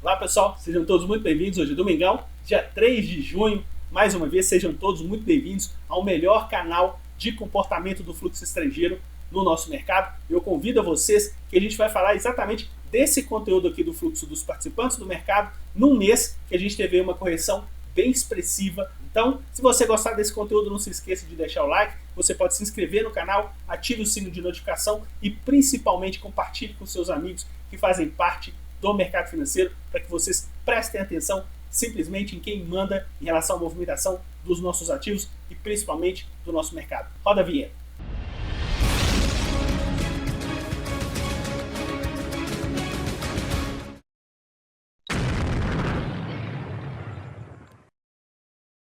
Olá pessoal, sejam todos muito bem-vindos. Hoje é domingão, dia 3 de junho. Mais uma vez, sejam todos muito bem-vindos ao melhor canal de comportamento do fluxo estrangeiro no nosso mercado. Eu convido a vocês que a gente vai falar exatamente desse conteúdo aqui do fluxo dos participantes do mercado num mês que a gente teve uma correção bem expressiva. Então, se você gostar desse conteúdo, não se esqueça de deixar o like, você pode se inscrever no canal, ative o sino de notificação e principalmente compartilhe com seus amigos que fazem parte do mercado financeiro, para que vocês prestem atenção simplesmente em quem manda em relação à movimentação dos nossos ativos e principalmente do nosso mercado. Roda a vinheta.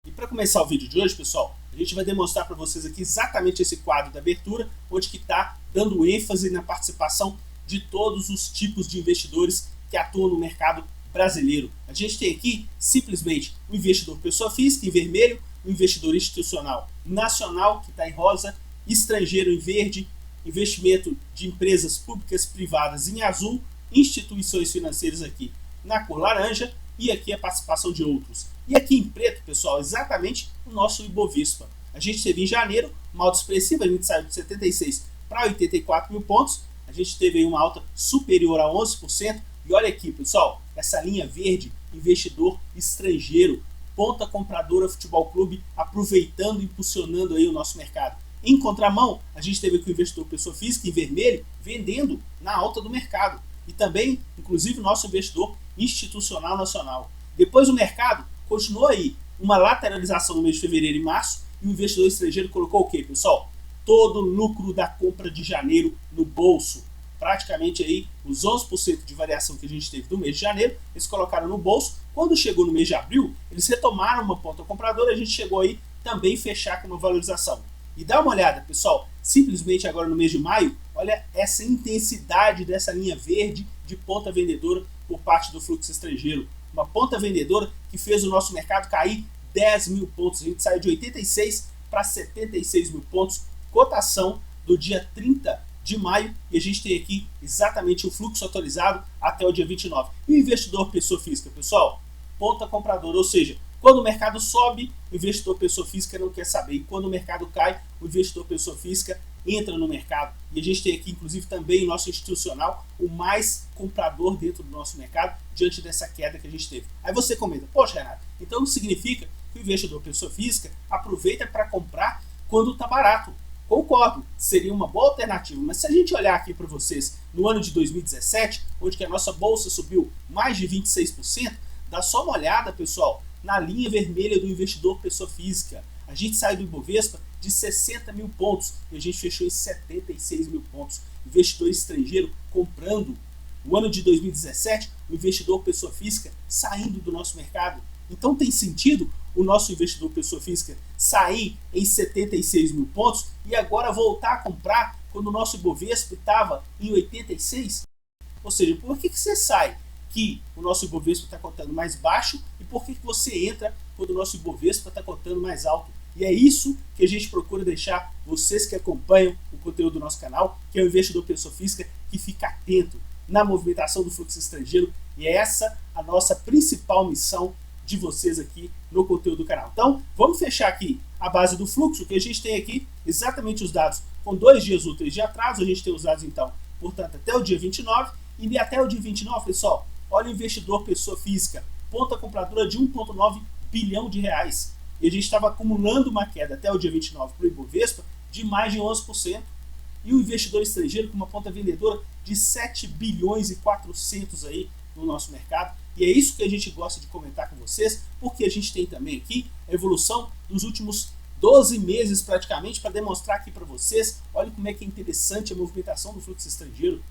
E para começar o vídeo de hoje, pessoal, a gente vai demonstrar para vocês aqui exatamente esse quadro da abertura, onde que está dando ênfase na participação de todos os tipos de investidores que atuam no mercado brasileiro. A gente tem aqui simplesmente o investidor pessoa física em vermelho, o investidor institucional nacional, que está em rosa, estrangeiro em verde, investimento de empresas públicas privadas em azul, instituições financeiras aqui na cor laranja e aqui a participação de outros. E aqui em preto, pessoal, exatamente o nosso Ibovespa. A gente teve em janeiro uma alta expressiva, a gente saiu de 76 para 84 mil pontos, a gente teve aí uma alta superior a 11%. E olha aqui, pessoal, essa linha verde, investidor estrangeiro, ponta compradora Futebol Clube, aproveitando e impulsionando aí o nosso mercado. Em contramão, a gente teve aqui o investidor pessoa física em vermelho, vendendo na alta do mercado. E também, inclusive, o nosso investidor institucional nacional. Depois o mercado continuou aí uma lateralização no mês de fevereiro e março, e o investidor estrangeiro colocou o quê, pessoal? Todo o lucro da compra de janeiro no bolso. Praticamente aí os 11% de variação que a gente teve no mês de janeiro, eles colocaram no bolso. Quando chegou no mês de abril, eles retomaram uma ponta compradora e a gente chegou aí também fechar com uma valorização. E dá uma olhada, pessoal, simplesmente agora no mês de maio, olha essa intensidade dessa linha verde de ponta vendedora por parte do fluxo estrangeiro. Uma ponta vendedora que fez o nosso mercado cair 10 mil pontos. A gente saiu de 86 para 76 mil pontos, cotação do dia 30 de maio, e a gente tem aqui exatamente o fluxo atualizado até o dia 29. E o investidor pessoa física, pessoal, ponta compradora, ou seja, quando o mercado sobe, o investidor pessoa física não quer saber, e quando o mercado cai, o investidor pessoa física entra no mercado. E a gente tem aqui, inclusive, também o nosso institucional, o mais comprador dentro do nosso mercado, diante dessa queda que a gente teve. Aí você comenta, poxa, Renato, então significa que o investidor pessoa física aproveita para comprar quando está barato. Concordo, seria uma boa alternativa, mas se a gente olhar aqui para vocês no ano de 2017, onde que a nossa bolsa subiu mais de 26%, dá só uma olhada, pessoal, na linha vermelha do investidor pessoa física. A gente sai do Ibovespa de 60 mil pontos e a gente fechou em 76 mil pontos. Investidor estrangeiro comprando. No ano de 2017, o investidor pessoa física saindo do nosso mercado. Então tem sentido o nosso investidor pessoa física sair em 76 mil pontos e agora voltar a comprar quando o nosso Ibovespa estava em 86? Ou seja, por que você sai que o nosso Ibovespa está cotando mais baixo e por que você entra quando o nosso Ibovespa está cotando mais alto? E é isso que a gente procura deixar vocês que acompanham o conteúdo do nosso canal, que é o investidor pessoa física, que fica atento na movimentação do fluxo estrangeiro, e é essa a nossa principal missão de vocês aqui no conteúdo do canal. Então, vamos fechar aqui a base do fluxo, que a gente tem aqui exatamente os dados com 2 dias úteis de atraso. A gente tem os dados, então, portanto, até o dia 29, e até o dia 29, pessoal, olha o investidor pessoa física, ponta compradora de 1,9 bilhão de reais. E a gente estava acumulando uma queda até o dia 29 para o Ibovespa de mais de 11%. E o investidor estrangeiro com uma ponta vendedora de 7 bilhões e 400 aí no nosso mercado. E é isso que a gente gosta de comentar com vocês, porque a gente tem também aqui a evolução dos últimos 12 meses praticamente para demonstrar aqui para vocês, olha como é que é interessante a movimentação do fluxo estrangeiro.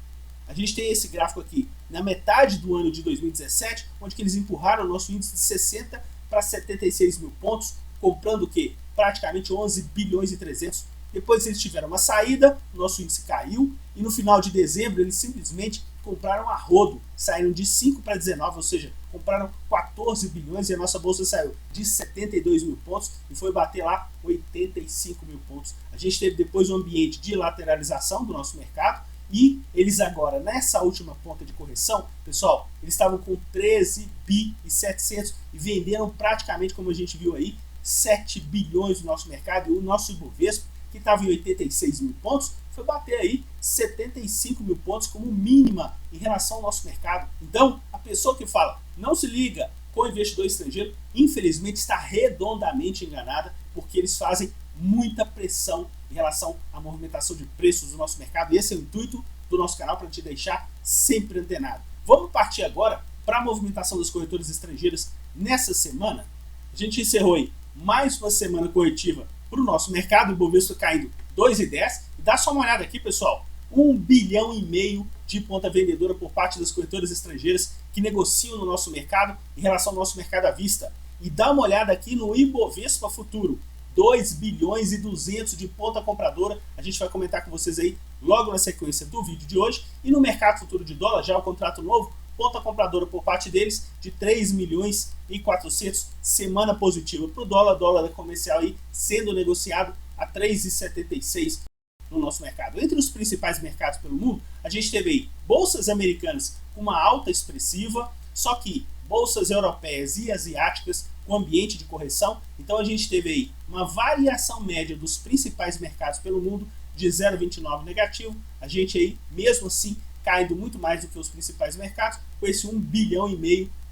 A gente tem esse gráfico aqui na metade do ano de 2017, onde que eles empurraram o nosso índice de 60 para 76 mil pontos, comprando o quê? Praticamente 11 bilhões e 300. Depois eles tiveram uma saída, o nosso índice caiu, e no final de dezembro eles simplesmente compraram a rodo, saíram de 5 para 19, ou seja, compraram 14 bilhões e a nossa bolsa saiu de 72 mil pontos e foi bater lá 85 mil pontos. A gente teve depois um ambiente de lateralização do nosso mercado E eles agora, nessa última ponta de correção, pessoal, eles estavam com 13 bi e 700 e venderam praticamente, como a gente viu aí, 7 bilhões no nosso mercado. E o nosso Ibovespa, que estava em 86 mil pontos, foi bater aí 75 mil pontos como mínima em relação ao nosso mercado. Então, a pessoa que fala, não se liga com o investidor estrangeiro, infelizmente está redondamente enganada, porque eles fazem muita pressão em relação à movimentação de preços do nosso mercado. E esse é o intuito do nosso canal, para te deixar sempre antenado. Vamos partir agora para a movimentação das corretoras estrangeiras nessa semana. A gente encerrou aí mais uma semana corretiva para o nosso mercado, o Ibovespa caindo 2,10. E dá só uma olhada aqui, pessoal, 1,5 bilhão de ponta vendedora por parte das corretoras estrangeiras que negociam no nosso mercado em relação ao nosso mercado à vista. E dá uma olhada aqui no Ibovespa Futuro, 2 bilhões e 200 de ponta compradora. A gente vai comentar com vocês aí logo na sequência do vídeo de hoje. E no mercado futuro de dólar, já o contrato novo, ponta compradora por parte deles de 3 milhões e 400, semana positiva para o dólar, dólar comercial aí sendo negociado a 3,76 no nosso mercado. Entre os principais mercados pelo mundo, a gente teve aí bolsas americanas com uma alta expressiva, só que bolsas europeias e asiáticas com ambiente de correção. Então a gente teve aí uma variação média dos principais mercados pelo mundo de 0,29 negativo. A gente aí, mesmo assim, caindo muito mais do que os principais mercados, com esse 1,5 bilhão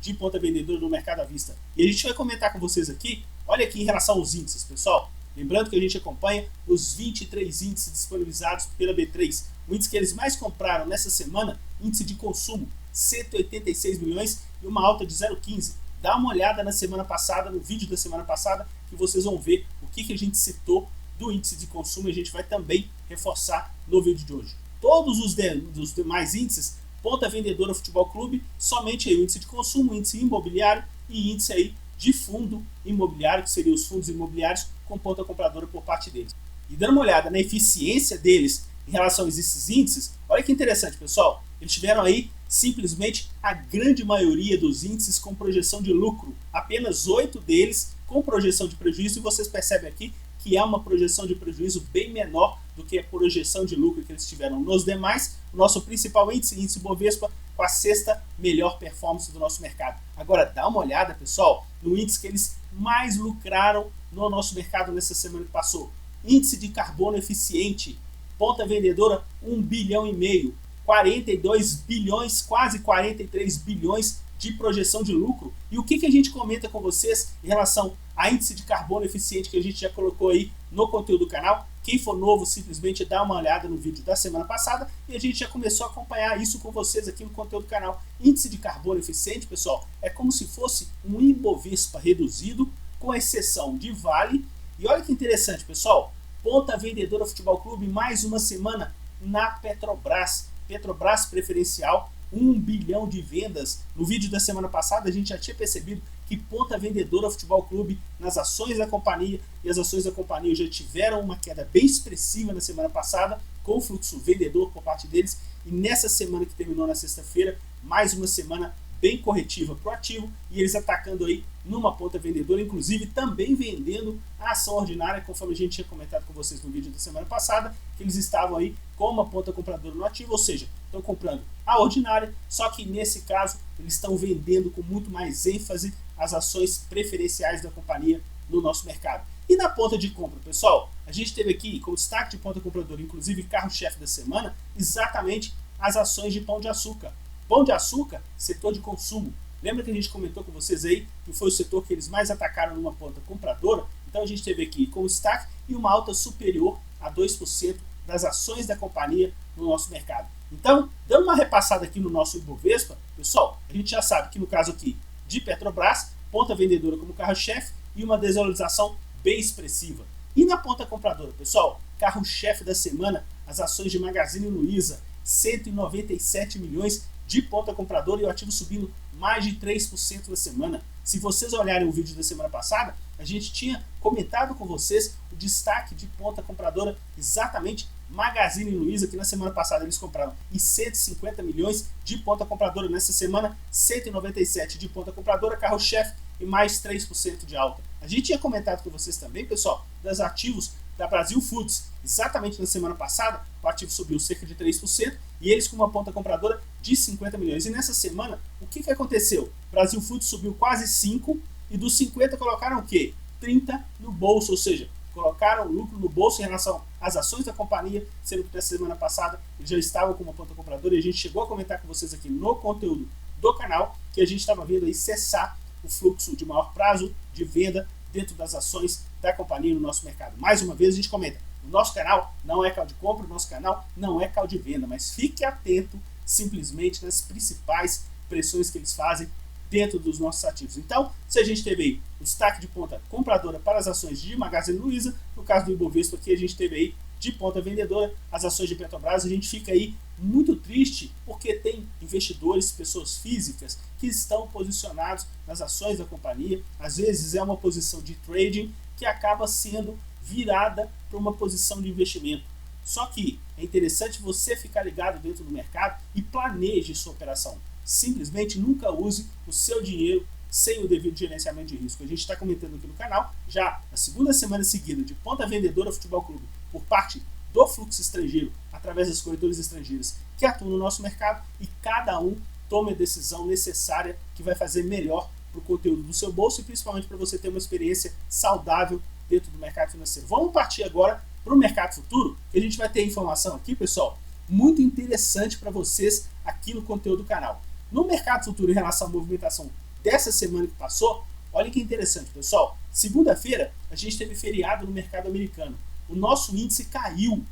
de ponta vendedora no mercado à vista. E a gente vai comentar com vocês aqui, olha aqui em relação aos índices, pessoal. Lembrando que a gente acompanha os 23 índices disponibilizados pela B3. O índice que eles mais compraram nessa semana, índice de consumo, 186 milhões e uma alta de 0,15. Dá uma olhada na semana passada, no vídeo da semana passada, que vocês vão ver o que a gente citou do índice de consumo e a gente vai também reforçar no vídeo de hoje. Todos os demais índices, ponta vendedora Futebol Clube, somente aí o índice de consumo, índice imobiliário e índice aí de fundo imobiliário, que seriam os fundos imobiliários com ponta compradora por parte deles. E dando uma olhada na eficiência deles em relação a esses índices, olha que interessante, pessoal. Eles tiveram aí simplesmente a grande maioria dos índices com projeção de lucro, apenas 8 deles com projeção de prejuízo, e vocês percebem aqui que é uma projeção de prejuízo bem menor do que a projeção de lucro que eles tiveram nos demais. O nosso principal índice, índice Bovespa, com a sexta melhor performance do nosso mercado. Agora dá uma olhada, pessoal, no índice que eles mais lucraram no nosso mercado nessa semana que passou. Índice de carbono eficiente, ponta vendedora 1,5 bilhão, 42 bilhões, quase 43 bilhões de projeção de lucro. E o que a gente comenta com vocês em relação a índice de carbono eficiente que a gente já colocou aí no conteúdo do canal? Quem for novo, simplesmente dá uma olhada no vídeo da semana passada e a gente já começou a acompanhar isso com vocês aqui no conteúdo do canal. Índice de carbono eficiente, pessoal, é como se fosse um Ibovespa reduzido, com exceção de Vale. E olha que interessante, pessoal, ponta vendedora Futebol Clube, mais uma semana na Petrobras. Petrobras preferencial, 1 bilhão de vendas. No vídeo da semana passada a gente já tinha percebido que ponta vendedora Futebol Clube nas ações da companhia, e as ações da companhia já tiveram uma queda bem expressiva na semana passada, com o fluxo vendedor por parte deles, e nessa semana que terminou na sexta-feira, mais uma semana bem corretiva para o ativo, e eles atacando aí numa ponta vendedora, inclusive também vendendo a ação ordinária, conforme a gente tinha comentado com vocês no vídeo da semana passada, que eles estavam aí com uma ponta compradora no ativo, ou seja, estão comprando a ordinária, só que nesse caso eles estão vendendo com muito mais ênfase as ações preferenciais da companhia no nosso mercado. E na ponta de compra, pessoal, a gente teve aqui como destaque de ponta compradora, inclusive carro-chefe da semana, exatamente as ações de Pão de Açúcar. Pão de Açúcar, setor de consumo. Lembra que a gente comentou com vocês aí que foi o setor que eles mais atacaram numa ponta compradora? Então a gente teve aqui como destaque e uma alta superior a 2% das ações da companhia no nosso mercado. Então, dando uma repassada aqui no nosso Ibovespa, pessoal, a gente já sabe que no caso aqui de Petrobras, ponta vendedora como carro-chefe e uma desvalorização bem expressiva. E na ponta compradora, pessoal, carro-chefe da semana, as ações de Magazine Luiza, 197 milhões de ponta compradora e o ativo subindo mais de 3% na semana. Se vocês olharem o vídeo da semana passada, a gente tinha comentado com vocês o destaque de ponta compradora, exatamente Magazine Luiza, que na semana passada eles compraram em 150 milhões de ponta compradora. Nessa semana, 197 de ponta compradora, carro-chefe e mais 3% de alta. A gente tinha comentado com vocês também, pessoal, dos ativos da Brasil Foods. Exatamente na semana passada, o ativo subiu cerca de 3% e eles com uma ponta compradora de 50 milhões. E nessa semana, o que aconteceu? Brasil Foods subiu quase 5 e dos 50 colocaram o quê? 30 no bolso, ou seja, colocaram lucro no bolso em relação às ações da companhia, sendo que nessa semana passada eles já estavam com uma ponta compradora e a gente chegou a comentar com vocês aqui no conteúdo do canal que a gente estava vendo aí cessar o fluxo de maior prazo de venda dentro das ações da companhia no nosso mercado. Mais uma vez a gente comenta, o nosso canal não é call de compra, o nosso canal não é call de venda, mas fique atento simplesmente nas principais pressões que eles fazem dentro dos nossos ativos. Então, se a gente teve aí o destaque de ponta compradora para as ações de Magazine Luiza, no caso do Ibovespa aqui a gente teve aí de ponta vendedora as ações de Petrobras, a gente fica aí muito triste porque tem investidores, pessoas físicas que estão posicionados nas ações da companhia, às vezes é uma posição de trading que acaba sendo virada para uma posição de investimento. Só que é interessante você ficar ligado dentro do mercado e planeje sua operação. Simplesmente nunca use o seu dinheiro sem o devido gerenciamento de risco. A gente está comentando aqui no canal já a segunda semana seguida de ponta vendedora Futebol Clube por parte do fluxo estrangeiro através das corretoras estrangeiras que atuam no nosso mercado e cada um tome a decisão necessária que vai fazer melhor para o conteúdo do seu bolso e principalmente para você ter uma experiência saudável dentro do mercado financeiro. Vamos partir agora para o mercado futuro, que a gente vai ter informação aqui, pessoal, muito interessante para vocês aqui no conteúdo do canal. No mercado futuro, em relação à movimentação dessa semana que passou, olha que interessante, pessoal. Segunda-feira, a gente teve feriado no mercado americano. O nosso índice caiu.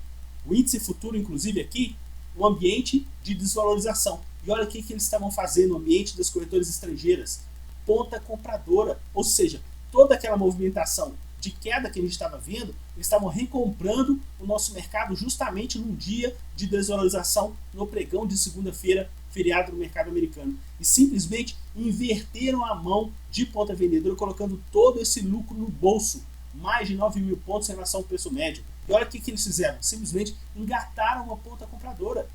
O índice futuro, inclusive aqui, um ambiente de desvalorização. E olha o que eles estavam fazendo no ambiente das corretoras estrangeiras. Ponta compradora, ou seja, toda aquela movimentação de queda que a gente estava vendo, eles estavam recomprando o nosso mercado justamente num dia de desvalorização no pregão de segunda-feira, feriado no mercado americano. E simplesmente inverteram a mão de ponta vendedora, colocando todo esse lucro no bolso. Mais de 9 mil pontos em relação ao preço médio. E olha o que eles fizeram. Simplesmente engataram uma ponta compradora.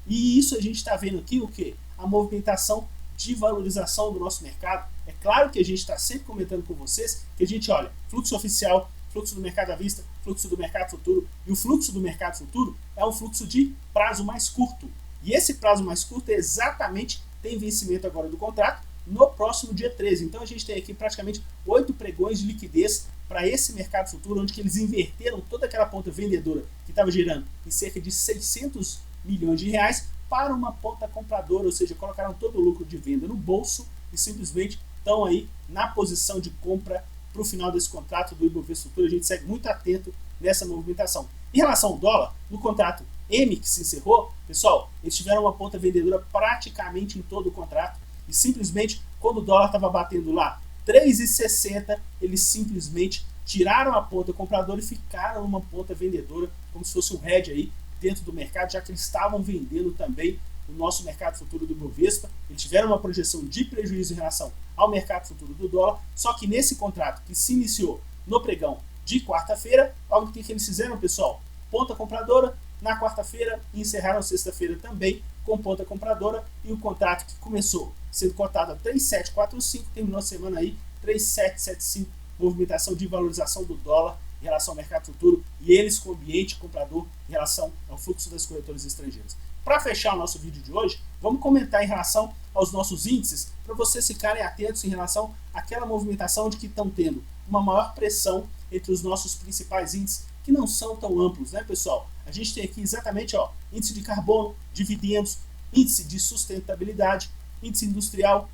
E isso a gente está vendo aqui o que? A movimentação de valorização do nosso mercado. É claro que a gente está sempre comentando com vocês que a gente olha fluxo oficial, fluxo do mercado à vista, fluxo do mercado futuro. E o fluxo do mercado futuro é um fluxo de prazo mais curto. E esse prazo mais curto é exatamente, tem vencimento agora do contrato no próximo dia 13. Então a gente tem aqui praticamente 8 pregões de liquidez para esse mercado futuro, onde que eles inverteram toda aquela ponta vendedora que estava girando em cerca de 600 milhões de reais para uma ponta compradora, ou seja, colocaram todo o lucro de venda no bolso e simplesmente estão aí na posição de compra para o final desse contrato do Ibovespa Futuro. A gente segue muito atento nessa movimentação. Em relação ao dólar, no contrato M que se encerrou, pessoal, eles tiveram uma ponta vendedora praticamente em todo o contrato e simplesmente quando o dólar estava batendo lá 3,60, eles simplesmente tiraram a ponta compradora e ficaram numa ponta vendedora, como se fosse um hedge aí dentro do mercado, já que eles estavam vendendo também o nosso mercado futuro do Ibovespa. Eles tiveram uma projeção de prejuízo em relação ao mercado futuro do dólar, só que nesse contrato que se iniciou no pregão de quarta-feira, olha o que eles fizeram, pessoal. Ponta compradora na quarta-feira e encerraram sexta-feira também com ponta compradora e o contrato que começou sendo cotado a 3,745, terminou a semana aí 3,775, movimentação de valorização do dólar em relação ao mercado futuro e eles com o ambiente comprador em relação ao fluxo das corretoras estrangeiras. Para fechar o nosso vídeo de hoje, vamos comentar em relação aos nossos índices, para vocês ficarem atentos em relação àquela movimentação de que estão tendo uma maior pressão entre os nossos principais índices, que não são tão amplos, né, pessoal? A gente tem aqui exatamente, ó, índice de carbono, dividendos, índice de sustentabilidade, índice industrial,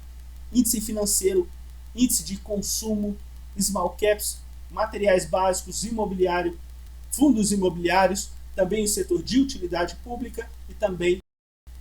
índice financeiro, índice de consumo, small caps, materiais básicos, imobiliário, fundos imobiliários, também o setor de utilidade pública e também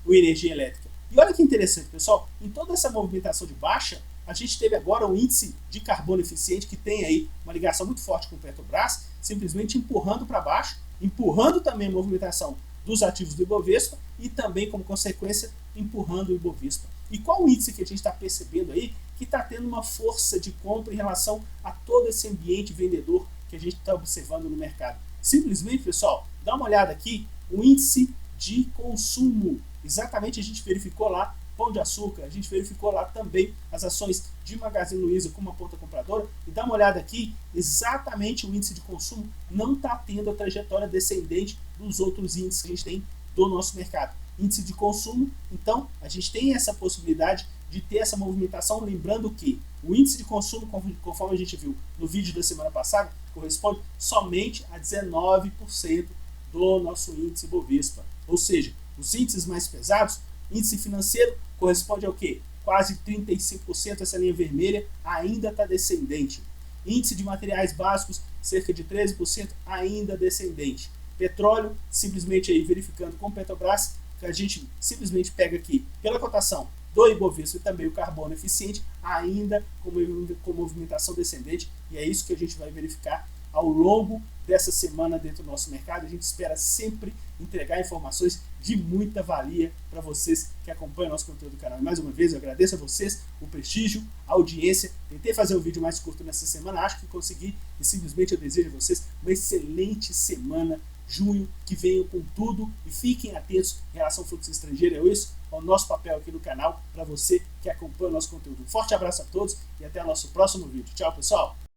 o energia elétrica. E olha que interessante, pessoal, em toda essa movimentação de baixa, a gente teve agora um índice de carbono eficiente que tem aí uma ligação muito forte com o Petrobras, simplesmente empurrando para baixo, empurrando também a movimentação dos ativos do Ibovespa e também, como consequência, empurrando o Ibovespa. E qual o índice que a gente está percebendo aí que está tendo uma força de compra em relação a todo esse ambiente vendedor que a gente está observando no mercado? Simplesmente, pessoal, dá uma olhada aqui, o índice de consumo. Exatamente, a gente verificou lá Pão de Açúcar, a gente verificou lá também as ações de Magazine Luiza como uma ponta compradora, e dá uma olhada aqui, exatamente o índice de consumo não está tendo a trajetória descendente dos outros índices que a gente tem do nosso mercado. Índice de consumo, então a gente tem essa possibilidade de ter essa movimentação, lembrando que o índice de consumo, conforme a gente viu no vídeo da semana passada, corresponde somente a 19% do nosso índice Bovespa. Ou seja, os índices mais pesados, índice financeiro corresponde ao quê? Quase 35%, essa linha vermelha ainda está descendente. Índice de materiais básicos, cerca de 13%, ainda descendente. Petróleo, simplesmente aí verificando com Petrobras, que a gente simplesmente pega aqui pela cotação do Ibovespa e também o carbono eficiente, ainda com movimentação descendente, e é isso que a gente vai verificar ao longo dessa semana dentro do nosso mercado. A gente espera sempre entregar informações de muita valia para vocês que acompanham o nosso conteúdo do canal. E mais uma vez eu agradeço a vocês o prestígio, a audiência. Tentei fazer um vídeo mais curto nessa semana, acho que consegui, e simplesmente eu desejo a vocês uma excelente semana, junho, que venham com tudo, e fiquem atentos em relação ao fluxo estrangeiro. É isso, é o nosso papel aqui no canal para você que acompanha o nosso conteúdo. Um forte abraço a todos e até o nosso próximo vídeo. Tchau, pessoal!